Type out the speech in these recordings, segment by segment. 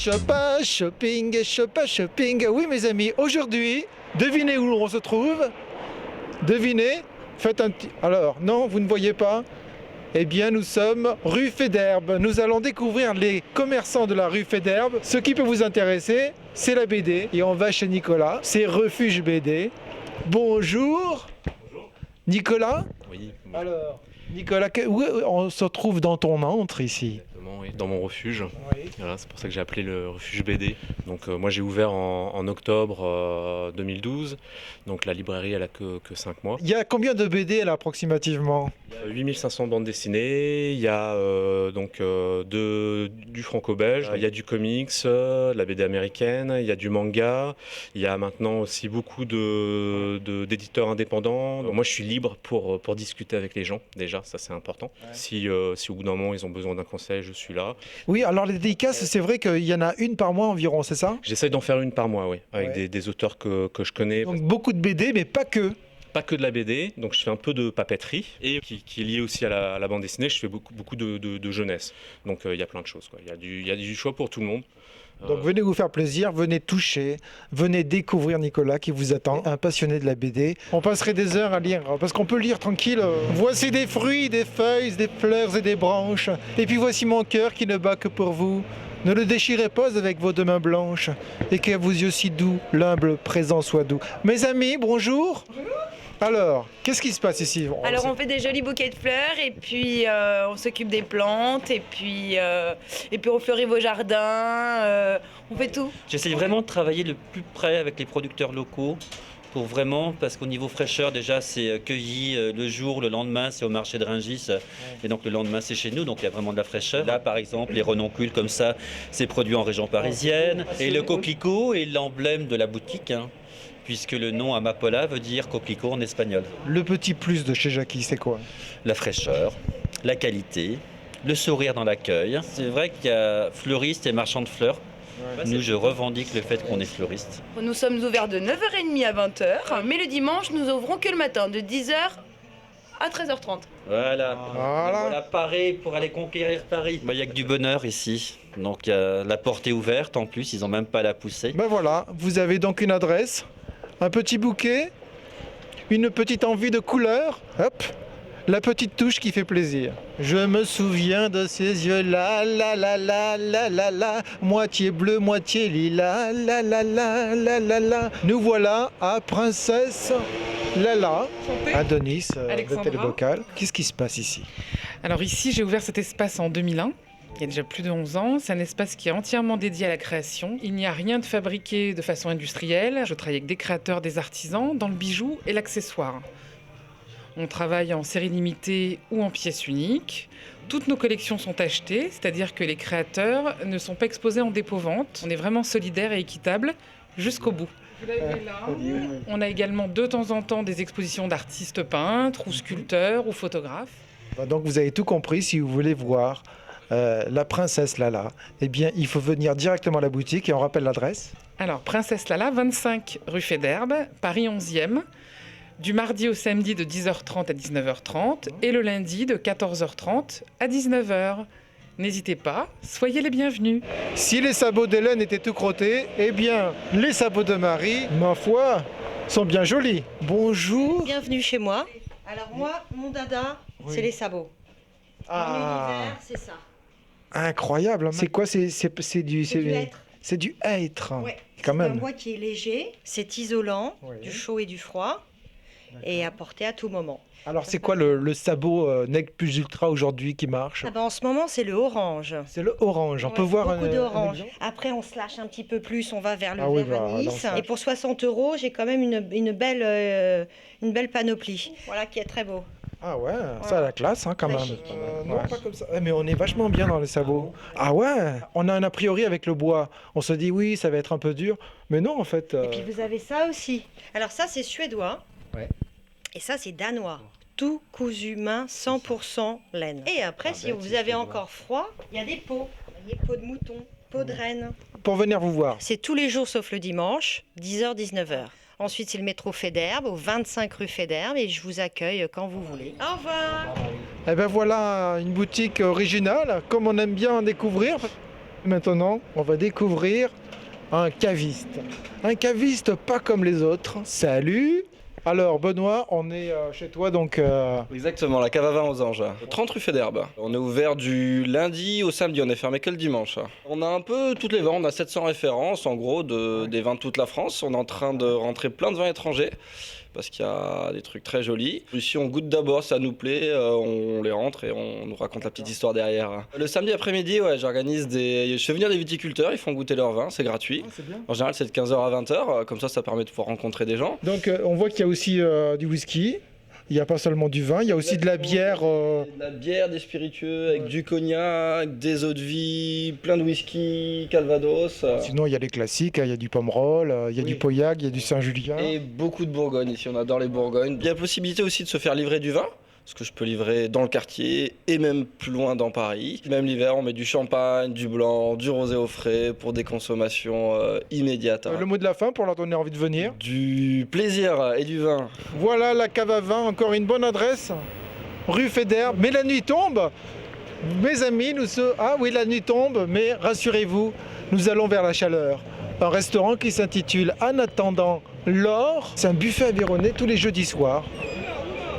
shopping, shopping. Oui, mes amis, aujourd'hui, devinez où on se trouve? Devinez? Faites un petit... Alors, non, vous ne voyez pas? Eh bien, nous sommes rue Faidherbe. Nous allons découvrir les commerçants de la rue Faidherbe. Ce qui peut vous intéresser, c'est la BD. Et on va chez Nicolas. C'est Refuge BD. Bonjour. Bonjour. Nicolas? Oui. Alors, Nicolas, où on se trouve dans ton antre ici? Exactement, oui, dans mon refuge. Oui. Voilà, c'est pour ça que j'ai appelé le refuge BD. Donc moi j'ai ouvert en octobre 2012. Donc la librairie elle a que 5 mois. Il y a combien de BD là approximativement? Il y a 8500 bandes dessinées, il y a du franco-belge, il y a du comics, de la BD américaine, il y a du manga, il y a maintenant aussi beaucoup d'éditeurs indépendants. Donc, moi je suis libre pour discuter avec les gens, déjà, ça c'est important. Ouais. Si au bout d'un moment ils ont besoin d'un conseil, je suis là. Oui, alors les dédicaces, c'est vrai qu'il y en a une par mois environ, c'est ça? J'essaie d'en faire une par mois, oui, avec des auteurs que je connais. Donc beaucoup de BD, mais pas que. Pas que de la BD, donc je fais un peu de papeterie et qui est lié aussi à la bande dessinée. Je fais beaucoup de jeunesse, donc il y a plein de choses, quoi. Il y a du choix pour tout le monde. Donc venez vous faire plaisir, venez toucher, venez découvrir Nicolas qui vous attend, un passionné de la BD. On passerait des heures à lire, parce qu'on peut lire tranquille. Voici des fruits, des feuilles, des fleurs et des branches. Et puis voici mon cœur qui ne bat que pour vous. Ne le déchirez pas avec vos deux mains blanches, et qu'à vos yeux si doux, l'humble présent soit doux. Mes amis, bonjour. Bonjour. Alors, qu'est-ce qui se passe ici? Alors on fait des jolis bouquets de fleurs et puis on s'occupe des plantes et puis on fleurit vos jardins, on fait tout. J'essaie vraiment de travailler le plus près avec les producteurs locaux pour vraiment, parce qu'au niveau fraîcheur déjà c'est cueilli le jour, le lendemain c'est au marché de Rungis et donc le lendemain c'est chez nous, donc il y a vraiment de la fraîcheur. Là par exemple les renoncules comme ça c'est produit en région parisienne et le coquelicot est l'emblème de la boutique. Puisque le nom Amapola veut dire coquelicot en espagnol. Le petit plus de chez Jackie, c'est quoi? La fraîcheur, la qualité, le sourire dans l'accueil. C'est vrai qu'il y a fleuristes et marchands de fleurs. Ouais. Nous, je revendique le fait qu'on est fleuriste. Nous sommes ouverts de 9h30 à 20h, mais le dimanche, nous ouvrons que le matin, de 10h à 13h30. Voilà paré pour aller conquérir Paris. Il n'y a que du bonheur ici. Donc la porte est ouverte en plus, ils n'ont même pas à la pousser. Ben voilà, vous avez donc une adresse. Un petit bouquet, une petite envie de couleur, hop, la petite touche qui fait plaisir. Je me souviens de ces yeux là, la la la la la la, moitié bleu, moitié lilas, la la la la la la. Nous voilà à Princesse Lala, Adonis, de Télébocal. Qu'est-ce qui se passe ici? Alors ici, j'ai ouvert cet espace en 2001. Il y a déjà plus de 11 ans. C'est un espace qui est entièrement dédié à la création. Il n'y a rien de fabriqué de façon industrielle. Je travaille avec des créateurs, des artisans, dans le bijou et l'accessoire. On travaille en série limitée ou en pièces uniques. Toutes nos collections sont achetées, c'est-à-dire que les créateurs ne sont pas exposés en dépôt-vente. On est vraiment solidaire et équitable jusqu'au bout. Vous l'avez là. On a également de temps en temps des expositions d'artistes peintres ou sculpteurs ou photographes. Donc vous avez tout compris, si vous voulez voir la Princesse Lala, eh bien il faut venir directement à la boutique et on rappelle l'adresse. Alors Princesse Lala, 25 rue Faidherbe, Paris 11e, du mardi au samedi de 10h30 à 19h30 et le lundi de 14h30 à 19h. N'hésitez pas, soyez les bienvenus. Si les sabots d'Hélène étaient tout crottés, eh bien les sabots de Marie, ma foi, sont bien jolis. Bonjour. Bienvenue chez moi. Alors moi, mon dada, c'est les sabots. Mon univers, c'est ça. Incroyable. C'est quoi? C'est du hêtre. C'est du hêtre. Ouais. Quand même. C'est un bois qui est léger, c'est isolant, du chaud et du froid, et à porter à tout moment. Alors c'est quoi le sabot Nec Plus Ultra aujourd'hui qui marche? En ce moment c'est le orange. C'est le orange, on peut voir beaucoup d'orange. Après on se lâche un petit peu plus, on va vers le vert anis. Et pour 60 €, j'ai quand même une belle panoplie, voilà, qui est très beau. Ah ouais, ça a la classe quand même. Non, pas comme ça. Mais on est vachement bien dans les sabots. Ah ouais, on a un a priori avec le bois. On se dit oui, ça va être un peu dur. Mais non, en fait... Et puis vous avez ça aussi. Alors ça, c'est suédois. Ouais. Et ça, c'est danois. Tout cousu main, 100% laine. Et après, si vous avez encore froid, il y a des pots. Vous voyez, peau de mouton, peau de renne. Pour venir vous voir. C'est tous les jours sauf le dimanche, 10h, 19h. Ensuite, c'est le métro Faidherbe, au 25 rue Faidherbe, et je vous accueille quand vous voulez. Au revoir. Eh ben voilà, une boutique originale, comme on aime bien en découvrir. Maintenant, on va découvrir un caviste. Un caviste pas comme les autres. Salut! Alors Benoît, on est chez toi donc... Exactement, la cave à vin aux Anges, 30 rue Fédherbe. On est ouvert du lundi au samedi, on est fermé que le dimanche. On a un peu toutes les vins, on a 700 références en gros des vins de toute la France. On est en train de rentrer plein de vins étrangers parce qu'il y a des trucs très jolis. Ici on goûte d'abord, ça nous plaît, on les rentre et on nous raconte la petite histoire derrière. Le samedi après-midi, je fais venir des viticulteurs, ils font goûter leur vin, c'est gratuit. c'est bien. En général c'est de 15h à 20h, comme ça permet de pouvoir rencontrer des gens. Donc on voit qu'il y a aussi du whisky. Il n'y a pas seulement du vin, il y a aussi de la bière. De la bière, des spiritueux, avec du cognac, des eaux de vie, plein de whisky, calvados. Sinon il y a les classiques, il y a du pomerol, il y a du pauillac, il y a du Saint-Julien. Et beaucoup de Bourgogne ici, on adore les Bourgognes. Il y a possibilité aussi de se faire livrer du vin, parce que je peux livrer dans le quartier et même plus loin dans Paris. Même l'hiver, on met du champagne, du blanc, du rosé au frais pour des consommations immédiates. Le mot de la fin pour leur donner envie de venir. Du plaisir et du vin. Voilà la cave à vin, encore une bonne adresse. Rue Fédherbe. Mais la nuit tombe. Mes amis, ah oui, la nuit tombe, mais rassurez-vous, nous allons vers la chaleur. Un restaurant qui s'intitule En attendant l'or. C'est un buffet aveyronais tous les jeudis soirs.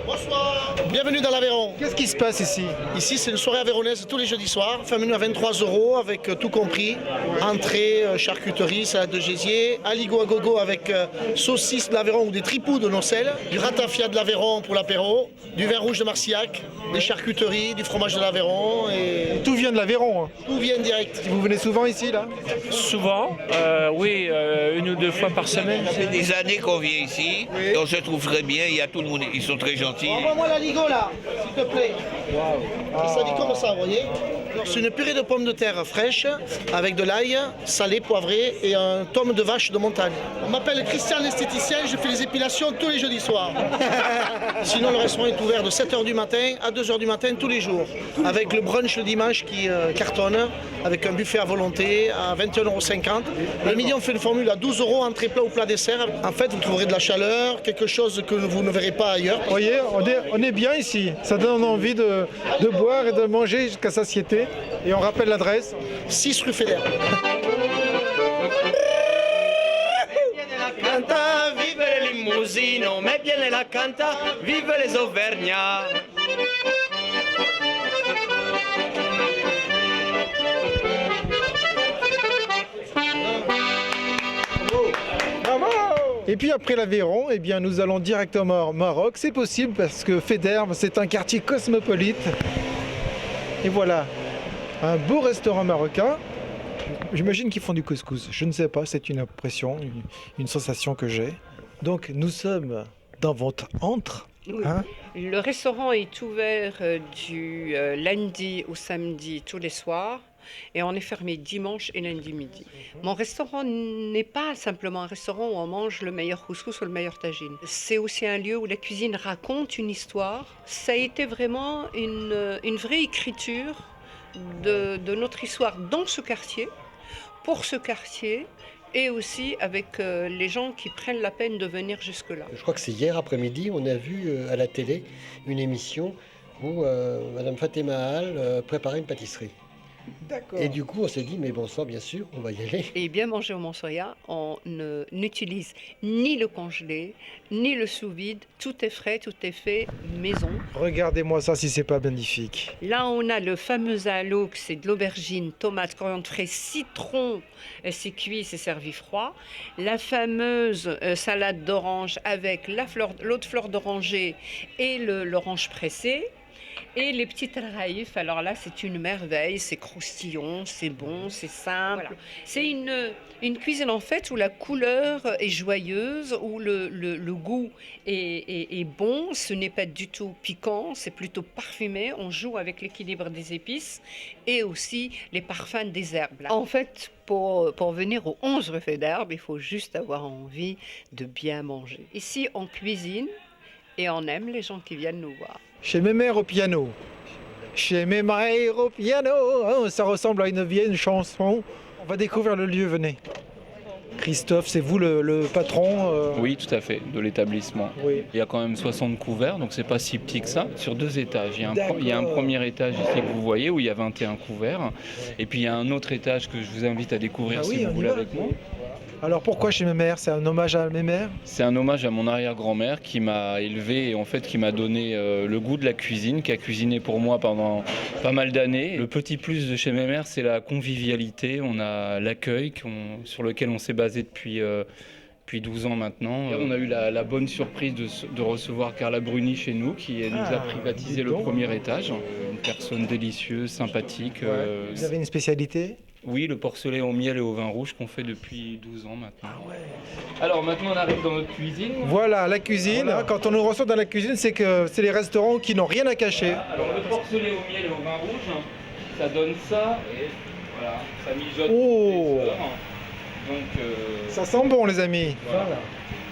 Bonsoir, bienvenue dans l'Aveyron. Qu'est-ce qui se passe ici? Ici, c'est une soirée aveyronnaise tous les jeudis soirs. Fin menu à 23 € avec tout compris. Entrée, charcuterie, salade de gésier, aligot à gogo avec saucisses de l'Aveyron ou des tripous de nocelles, du ratafia de l'Aveyron pour l'apéro, du vin rouge de Marcillac, des charcuteries, du fromage de l'Aveyron et Tout vient de l'Aveyron. tout vient direct. Vous venez souvent ici, là? Souvent, oui, une ou deux fois par semaine. Ça fait des années qu'on vient ici, et on se trouve très bien, il y a tout le monde, ils sont très gentils. Envoie-moi l'aligot là, s'il te plaît. Ça dit comme ça, vous voyez? Alors, c'est une purée de pommes de terre fraîche avec de l'ail, salé, poivré et un tome de vache de montagne. On m'appelle Christian l'esthéticien, je fais les épilations tous les jeudis soirs. Sinon, le restaurant est ouvert de 7h du matin à 2h du matin tous les jours. Avec le brunch le dimanche qui cartonne, avec un buffet à volonté à 21,50 €. Le midi, on fait une formule à 12 €, entrée plat ou plat dessert. En fait, vous trouverez de la chaleur, quelque chose que vous ne verrez pas ailleurs. Vous voyez, on est bien ici. Ça donne envie de boire et de manger jusqu'à satiété. Et on rappelle l'adresse. 6 rue Fédherbe. Canta, vive le limousino, mais bien la canta, vive les Auvergnats. Et puis après l'Aveyron, eh bien, nous allons directement au Maroc. C'est possible parce que Fédherbe, c'est un quartier cosmopolite. Et voilà, un beau restaurant marocain. J'imagine qu'ils font du couscous. Je ne sais pas, c'est une impression, une sensation que j'ai. Donc nous sommes dans votre antre. Oui. Hein? Le restaurant est ouvert du lundi au samedi tous les soirs et on est fermé dimanche et lundi midi. Mon restaurant n'est pas simplement un restaurant où on mange le meilleur couscous ou le meilleur tagine. C'est aussi un lieu où la cuisine raconte une histoire. Ça a été vraiment une vraie écriture de notre histoire dans ce quartier, pour ce quartier, et aussi avec les gens qui prennent la peine de venir jusque-là. Je crois que c'est hier après-midi, on a vu à la télé une émission où Madame Fatima Al préparait une pâtisserie. D'accord. Et du coup, on s'est dit, mais bon sang, bien sûr, on va y aller. Et bien manger au Monsoya, on n'utilise ni le congelé, ni le sous-vide. Tout est frais, tout est fait maison. Regardez-moi ça si c'est pas magnifique. Là, on a le fameux alouk, c'est de l'aubergine, tomate, coriandre frais, citron. C'est cuit, c'est servi froid. La fameuse salade d'orange avec l'eau de fleur d'oranger et l'orange pressée. Et les petites raïfs, alors là, c'est une merveille, c'est croustillant, c'est bon, c'est simple. Voilà. C'est une cuisine, en fait, où la couleur est joyeuse, où le goût est bon, ce n'est pas du tout piquant, c'est plutôt parfumé. On joue avec l'équilibre des épices et aussi les parfums des herbes. Là. En fait, pour venir au 11 rue Fédherbe, il faut juste avoir envie de bien manger. Ici, on cuisine et on aime les gens qui viennent nous voir. Chez mes mères au piano. Chez mes mères au piano. Oh, ça ressemble à une vieille chanson. On va découvrir le lieu, venez. Christophe, c'est vous le patron Oui, tout à fait, de l'établissement. Oui. Il y a quand même 60 couverts, donc c'est pas si petit que ça. Sur 2 étages. Il y a un premier étage ici que vous voyez où il y a 21 couverts. Et puis il y a un autre étage que je vous invite à découvrir si vous voulez avec moi. Alors pourquoi chez mes mères? C'est un hommage à mes mères? C'est un hommage à mon arrière-grand-mère qui m'a élevé et en fait qui m'a donné le goût de la cuisine, qui a cuisiné pour moi pendant pas mal d'années. Le petit plus de chez mes mères, c'est la convivialité. On a l'accueil sur lequel on s'est basé depuis 12 ans maintenant. On a eu la bonne surprise de recevoir Carla Bruni chez nous, qui nous a privatisé le premier étage. Une personne délicieuse, sympathique. Vous avez une spécialité? Oui, le porcelet au miel et au vin rouge qu'on fait depuis 12 ans maintenant. Alors maintenant on arrive dans notre cuisine. Voilà, la cuisine. Voilà. Quand on nous reçoit dans la cuisine, c'est que c'est les restaurants qui n'ont rien à cacher. Alors le porcelet au miel et au vin rouge, ça donne ça et voilà, ça mijote. Oh. Des heures. Donc ça sent bon les amis. Voilà.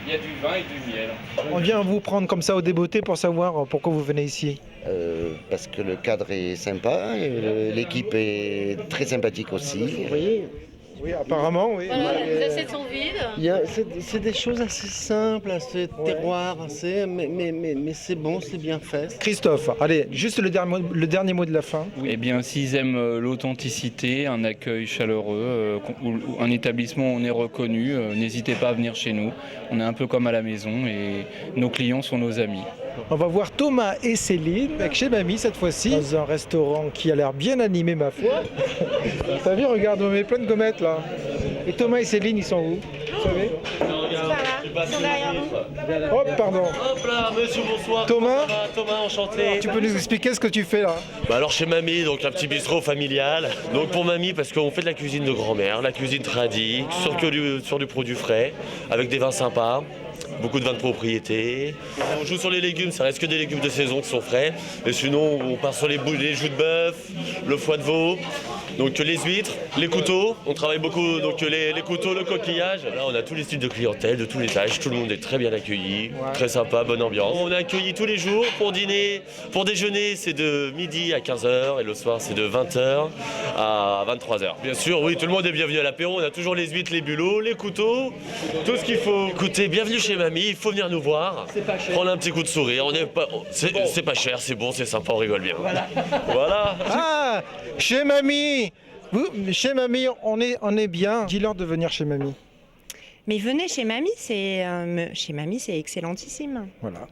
Il y a du vin et du miel. On vient vous prendre comme ça au débeauté pour savoir pourquoi vous venez ici. Parce que le cadre est sympa, et l'équipe est très sympathique aussi. Vous voyez ? Oui, apparemment, oui. Voilà, les assiettes sont vides. C'est des choses assez simples, assez terroir, mais c'est bon, c'est bien fait. Christophe, allez, juste le dernier mot de la fin. Eh bien, s'ils aiment l'authenticité, un accueil chaleureux, un établissement où on est reconnu, n'hésitez pas à venir chez nous. On est un peu comme à la maison et nos clients sont nos amis. On va voir Thomas et Céline avec chez Mamie cette fois-ci, dans un restaurant qui a l'air bien animé ma foi. T'as vu, regarde, on met plein de gommettes là. Et Thomas et Céline, ils sont où? Vous savez? Ils sont derrière nous. Hop, pardon. Hop là, monsieur, bonsoir. Thomas, Thomas, enchanté. Tu peux nous expliquer ce que tu fais là? Alors chez Mamie, donc un petit bistrot familial. Donc pour Mamie, parce qu'on fait de la cuisine de grand-mère, la cuisine tradie, sur du produit frais, avec des vins sympas. Beaucoup de vins de propriété. On joue sur les légumes, ça reste que des légumes de saison qui sont frais. Et sinon, on part sur les joues de bœuf, le foie de veau, donc les huîtres, les couteaux. On travaille beaucoup, donc les couteaux, le coquillage. Là, on a tous les styles de clientèle, de tous les âges. Tout le monde est très bien accueilli, très sympa, bonne ambiance. On est accueillis tous les jours pour dîner. Pour déjeuner, c'est de midi à 15h et le soir, c'est de 20h à 23h. Bien sûr, oui, tout le monde est bienvenu à l'apéro. On a toujours les huîtres, les bulots, les couteaux, tout ce qu'il faut. Écoutez, bienvenue chez Mamie, il faut venir nous voir, prendre un petit coup de sourire, c'est pas cher, c'est bon, c'est sympa, on rigole bien. Voilà. Ah, chez Mamie. Chez Mamie, on est bien. Dis-leur de venir chez Mamie. Mais venez chez Mamie, c'est excellentissime. Voilà.